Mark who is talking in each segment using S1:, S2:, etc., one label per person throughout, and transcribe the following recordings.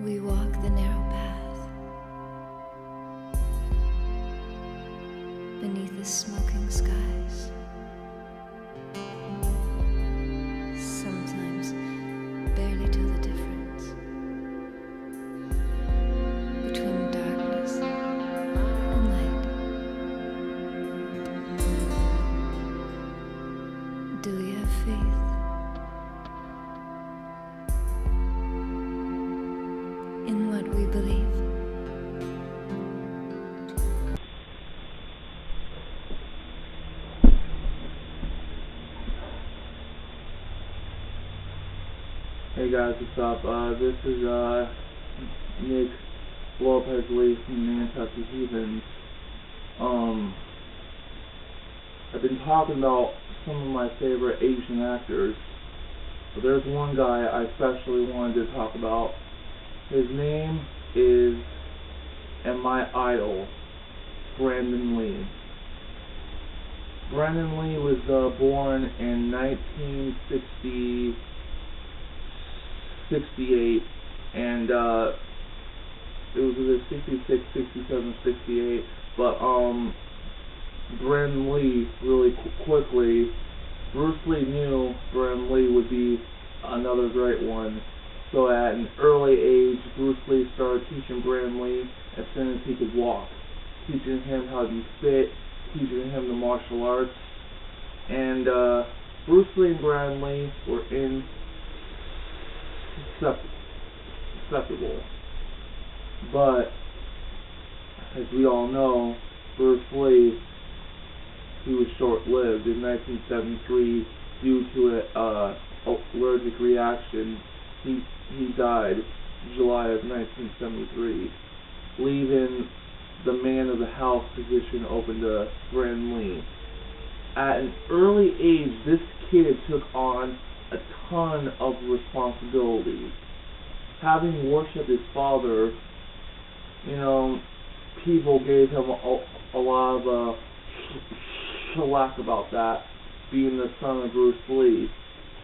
S1: We walk the narrow path beneath the smoking skies. Sometimes barely tell the difference between darkness and light. Do we have faith? In what we believe.
S2: Hey guys, what's up? This is Nick Lopez Lee from Nantucket Heathens. I've been talking about some of my favorite Asian actors, but there's one guy I especially wanted to talk about. His name is, and my idol, Brandon Lee. Brandon Lee was born in 1968, and it was either 66, 67, 68, but Brandon Lee, really quickly, Bruce Lee knew Brandon Lee would be another great one. So at an early age, Bruce Lee started teaching Brandon Lee as soon as he could walk, teaching him how to be fit, teaching him the martial arts. And Bruce Lee and Brandon Lee were inseparable. But as we all know, Bruce Lee, he was short-lived. In 1973, due to an allergic reaction, he died July of 1973, leaving the man of the house position open to Brandon Lee. At an early age, this kid took on a ton of responsibilities. Having worshipped his father, people gave him a lot of shellac about that, being the son of Bruce Lee.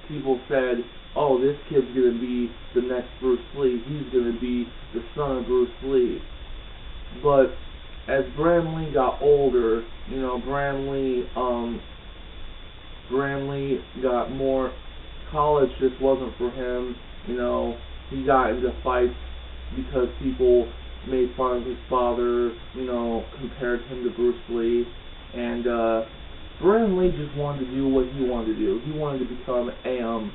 S2: People said, oh, this kid's going to be the next Bruce Lee. He's going to be the son of Bruce Lee. But as Brandon Lee got older, Brandon Lee got more, college just wasn't for him. He got into fights because people made fun of his father, compared him to Bruce Lee. And Brandon Lee just wanted to do what he wanted to do. He wanted to become a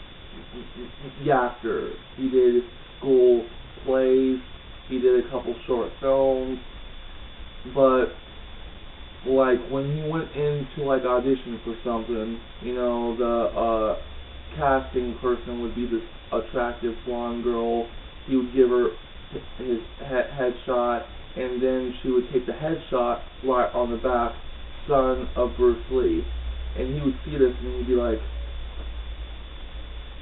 S2: actor. He did school plays, he did a couple short films, but when he went into audition for something, the casting person would be this attractive blonde girl. He would give her his headshot, and then she would take the headshot right on the back, son of Bruce Lee, and he would see this and he'd be like,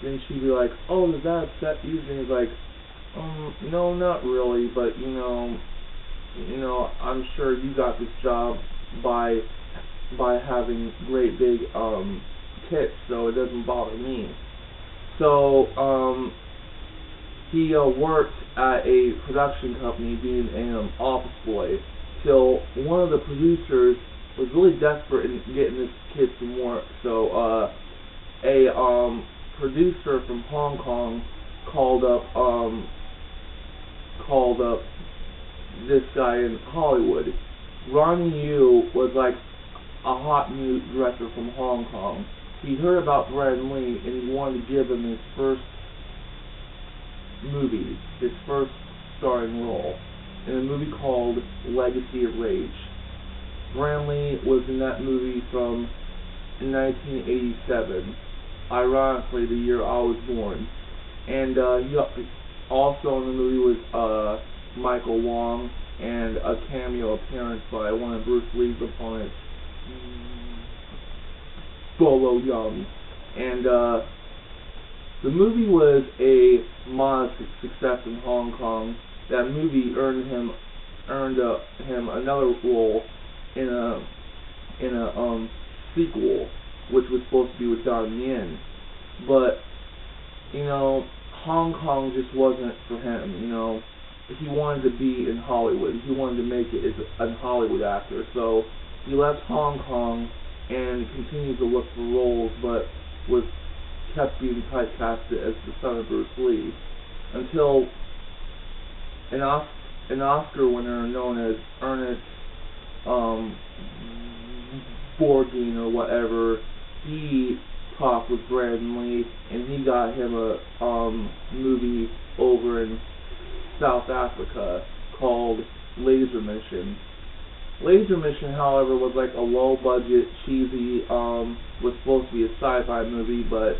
S2: then she'd be like, oh, does that upset you? And he's like, no, not really, but I'm sure you got this job by having great big tits, so it doesn't bother me. So he worked at a production company being an office boy, till one of the producers was really desperate in getting this kid some work. So a producer from Hong Kong called up this guy in Hollywood. Ronnie Yu was like a hot new director from Hong Kong. He heard about Brandon Lee and he wanted to give him his first movie, his first starring role, in a movie called Legacy of Rage. Brandon Lee was in that movie from 1987, ironically the year I was born. And he also in the movie was Michael Wong, and a cameo appearance by one of Bruce Lee's opponents, Bolo Young. And the movie was a modest success in Hong Kong. That movie earned him another role in a sequel, which was supposed to be with Don Yen. But Hong Kong just wasn't for him, you know. He wanted to be in Hollywood. He wanted to make it as a Hollywood actor. So he left Hong Kong and continued to look for roles, but was kept being typecasted as the son of Bruce Lee until an Oscar winner known as Ernest Borgnine or whatever, he talked with Brandon Lee and he got him a movie over in South Africa called Laser Mission. Laser Mission, however, was like a low-budget, cheesy, was supposed to be a sci-fi movie, but,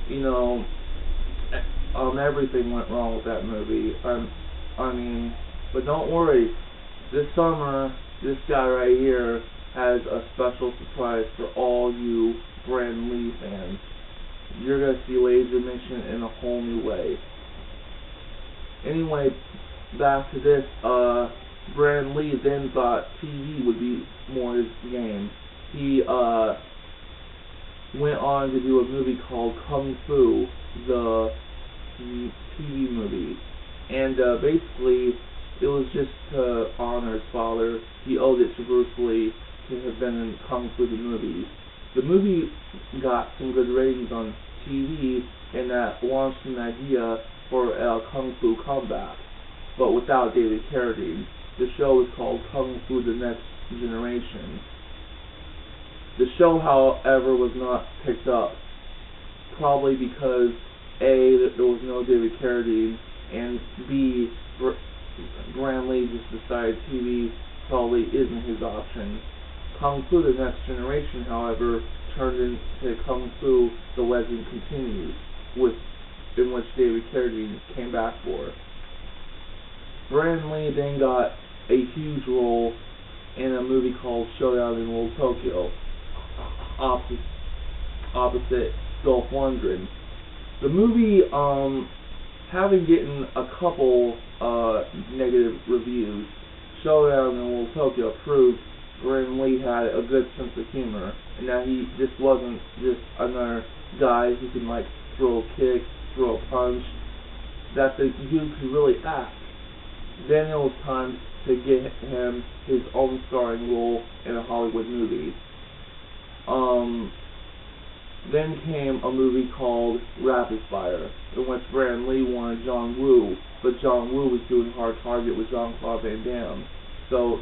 S2: you know, everything went wrong with that movie. I mean, but don't worry, this summer, this guy right here has a special surprise for all you Brandon Lee fans. You're going to see Laser Mission in a whole new way. Anyway, back to this, Brandon Lee then thought TV would be more his game. He went on to do a movie called Kung Fu, the TV movie. And basically, it was just to honor his father. He owed it to Bruce Lee to have been in Kung Fu the movie. The movie got some good ratings on TV, and that launched an idea for a Kung Fu comeback, but without David Carradine. The show was called Kung Fu The Next Generation. The show, however, was not picked up, probably because A, that there was no David Carradine, and B, Brandon Lee just decided TV probably isn't his option. Kung Fu The Next Generation, however, turned into Kung Fu The Legend Continues, in which David Carradine came back for. Brandon Lee then got a huge role in a movie called Showdown in Little Tokyo, opposite Dolph Lundgren. The movie, having gotten a couple negative reviews, Showdown in Little Tokyo proved Brandon Lee had a good sense of humor, and that he just wasn't just another guy who can like throw a kick, throw a punch, that the dude could really act. Then it was time to get him his own starring role in a Hollywood movie. Then came a movie called Rapid Fire, in which Brandon Lee wanted John Woo, but John Woo was doing Hard Target with Jean-Claude Van Damme. So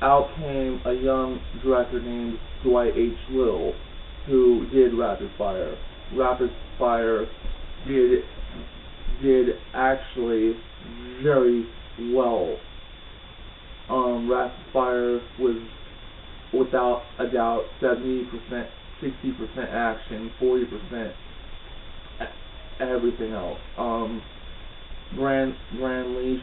S2: out came a young director named Dwight H. Little, who did Rapid Fire. Rapid Fire did actually very well. Rapid Fire was without a doubt 70%, 60% action, 40% everything else. Brandon Lee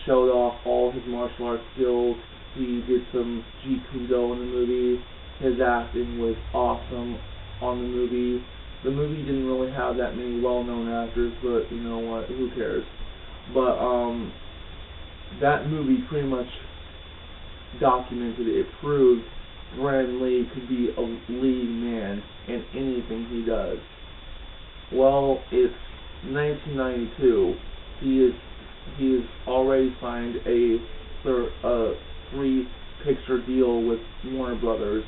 S2: showed off all his martial arts skills. He did some Jeet Kune Do in the movie. His acting was awesome on the movie. The movie didn't really have that many well-known actors, but you know what, who cares? But that movie pretty much documented it. It proved Brandon Lee could be a leading man in anything he does. Well, it's 1992. He has already signed a 3-picture deal with Warner Brothers.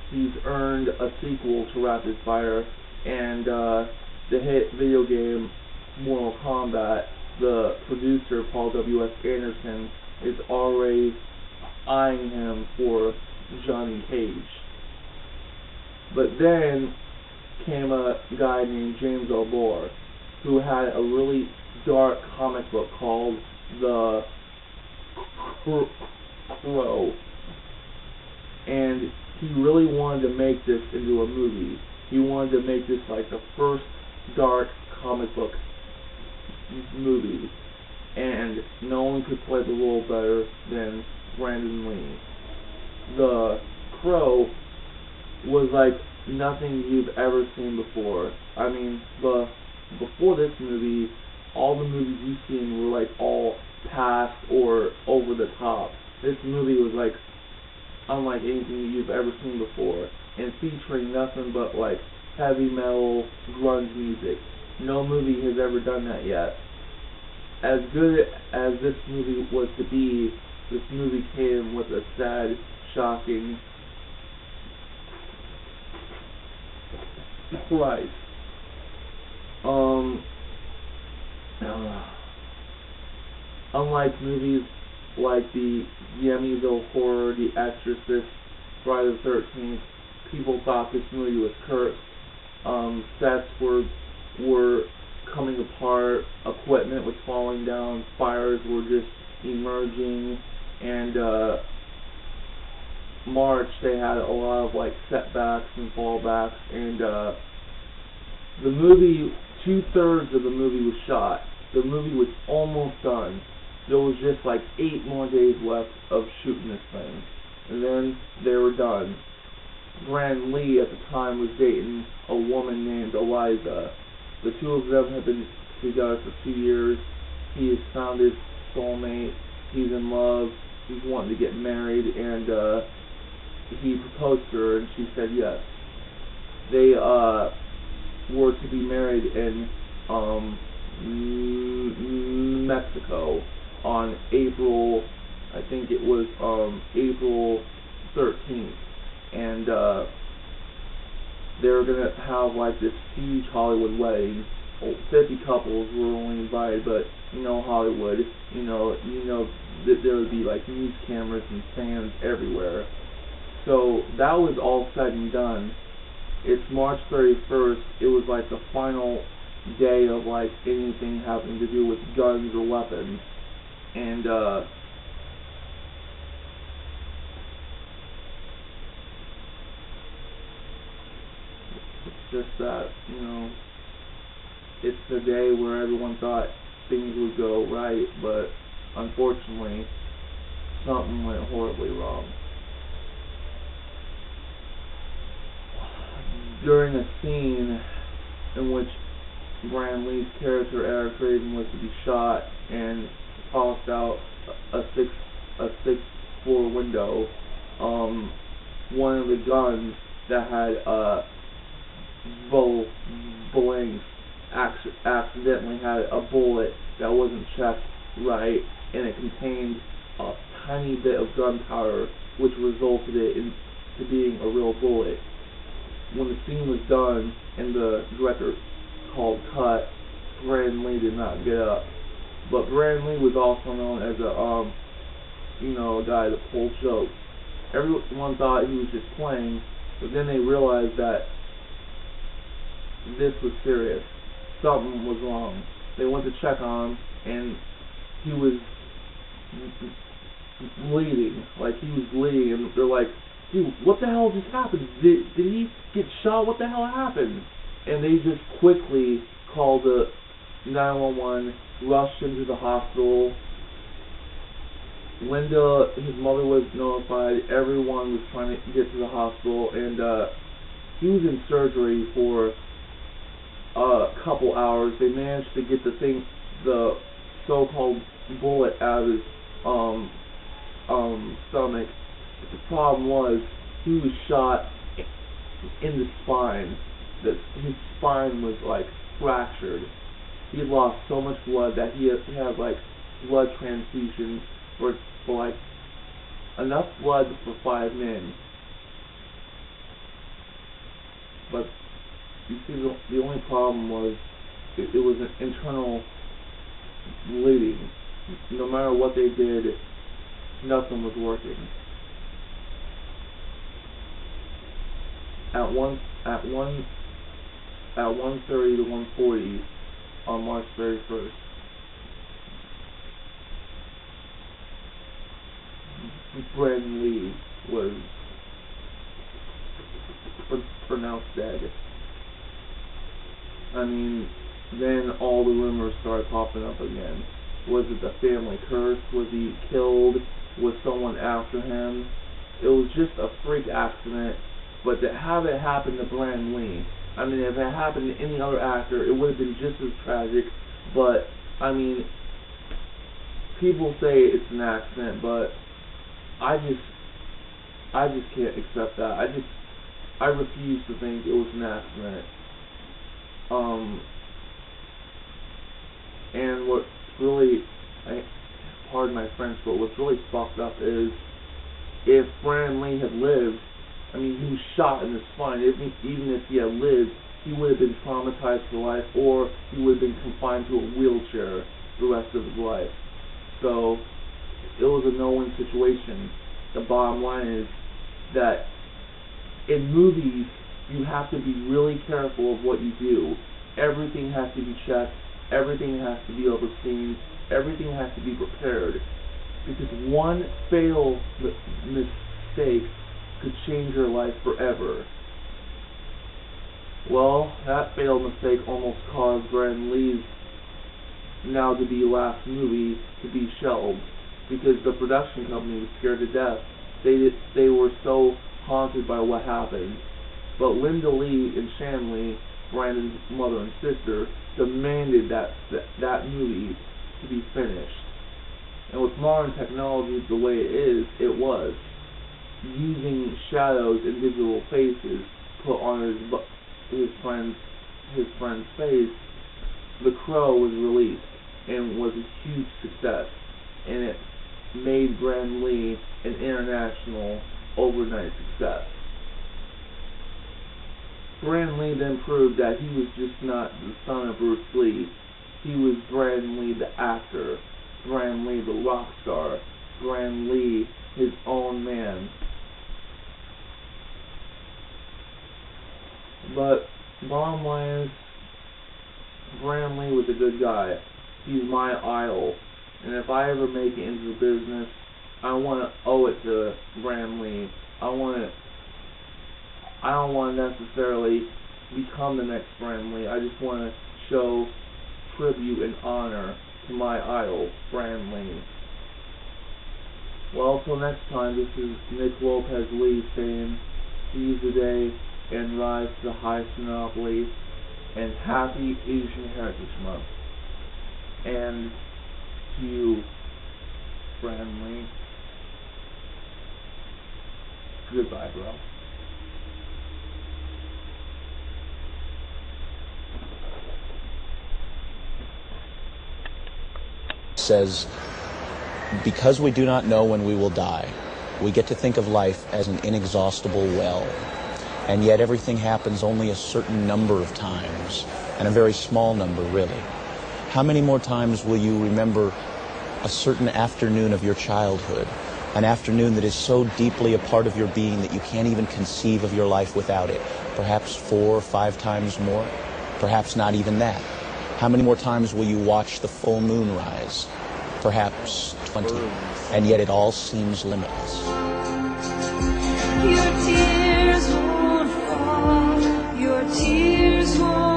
S2: He's earned a sequel to Rapid Fire, and the hit video game Mortal Kombat. The producer, Paul W.S. Anderson, is already eyeing him for Johnny Cage. But then came a guy named James O'Barr, who had a really dark comic book called The Crow, and he really wanted to make this into a movie. He wanted to make this like the first dark comic book movie, and no one could play the role better than Brandon Lee. The Crow was like nothing you've ever seen before. I mean, before this movie, all the movies you've seen were like all past or over the top. This movie was like unlike anything you've ever seen before, and featuring nothing but like heavy metal, grunge music. No movie has ever done that yet. as good as this movie was to be, this movie came with a sad, shocking price. Unlike movies like the Amityville Horror, The Exorcist, Friday the 13th, people thought this movie was cursed. Sets were coming apart, equipment was falling down, fires were just emerging, and March they had a lot of like setbacks and fallbacks, and the movie, 2/3 of the movie was shot. The movie was almost done. There was just like 8 more days left of shooting this thing, and then they were done. Brandon Lee at the time was dating a woman named Eliza. The two of them have been together for 2 years. He has found his soulmate. He's in love. He's wanting to get married, and he proposed to her, and she said yes. They were to be married in Mexico on April, I think it was April 13th, and they were gonna have like this huge Hollywood wedding. 50 couples were only invited, but you know Hollywood, you know that there would be like news cameras and fans everywhere. So that was all said and done. It's March 31st. It was like the final day of like anything having to do with guns or weapons, and it's just that, you know, it's the day where everyone thought things would go right, but unfortunately something went horribly wrong. During a scene in which Brandon Lee's character Eric Raven was to be shot and tossed out a sixth floor window, one of the guns that had blanks accidentally had a bullet that wasn't checked right, and it contained a tiny bit of gunpowder, which resulted into being a real bullet. When the scene was done and the director called cut, Brandon Lee did not get up. But Brandon Lee was also known as a guy that pulled jokes. Everyone thought he was just playing, but then they realized that this was serious. Something was wrong. They went to check on him, and he was bleeding. And they're like, dude, what the hell just happened? Did he get shot? What the hell happened? And they just quickly called the 911, rushed him to the hospital. Linda, his mother, was notified. Everyone was trying to get to the hospital, and he was in surgery for a couple hours. They managed to get the so-called bullet out of his stomach. The problem was he was shot in the spine. His spine was like fractured. He had lost so much blood that he had to have like blood transfusions for like enough blood for 5 men. But you see, the only problem was it was an internal bleeding. No matter what they did, nothing was working. At 1:30 to 1:40 on March 31st, Brandon Lee was pronounced dead. I mean, then all the rumors started popping up again. Was it the family curse? Was he killed? Was someone after him? It was just a freak accident. But to have it happen to Brandon Lee, I mean, if it happened to any other actor, it would have been just as tragic. But, I mean, people say it's an accident, but I just can't accept that. I refuse to think it was an accident. And what really, pardon my French, but what's really fucked up is if Brandon Lee had lived, I mean, he was shot in the spine. Even if he had lived, he would have been traumatized for life, or he would have been confined to a wheelchair the rest of his life. So it was a no-win situation. The bottom line is that in movies, you have to be really careful of what you do. Everything has to be checked. Everything has to be overseen. Everything has to be prepared. Because one fatal mistake could change your life forever. Well, that fatal mistake almost caused Brandon Lee's now-to-be last movie to be shelved, because the production company was scared to death. They were so haunted by what happened. But Linda Lee and Shanley, Brandon's mother and sister, demanded that movie to be finished. And with modern technology the way it is, it was. Using shadows and digital faces put on his friend's face, The Crow was released and was a huge success, and it made Brandon Lee an international overnight success. Brandon Lee then proved that he was just not the son of Bruce Lee. He was Brandon Lee the actor, Brandon Lee the rock star, Brandon Lee his own man. But bottom line is, Brandon Lee was a good guy. He's my idol. And if I ever make it into the business, I want to owe it to Brandon Lee. I don't want to necessarily become the next Brandon Lee. I just want to show tribute and honor to my idol, Brandon Lee. Well, until next time, this is Nick Lopez Lee saying, seize the day and rise to the highest monopoly, and happy Asian Heritage Month. And to you, Brandon Lee, goodbye, bro.
S3: Says, because we do not know when we will die, we get to think of life as an inexhaustible well. And yet everything happens only a certain number of times, and a very small number, really. How many more times will you remember a certain afternoon of your childhood, an afternoon that is so deeply a part of your being that you can't even conceive of your life without it? Perhaps 4 or 5 times more, perhaps not even that. How many more times will you watch the full moon rise? Perhaps 20, and yet it all seems limitless.
S4: Your tears won't fall, your tears won't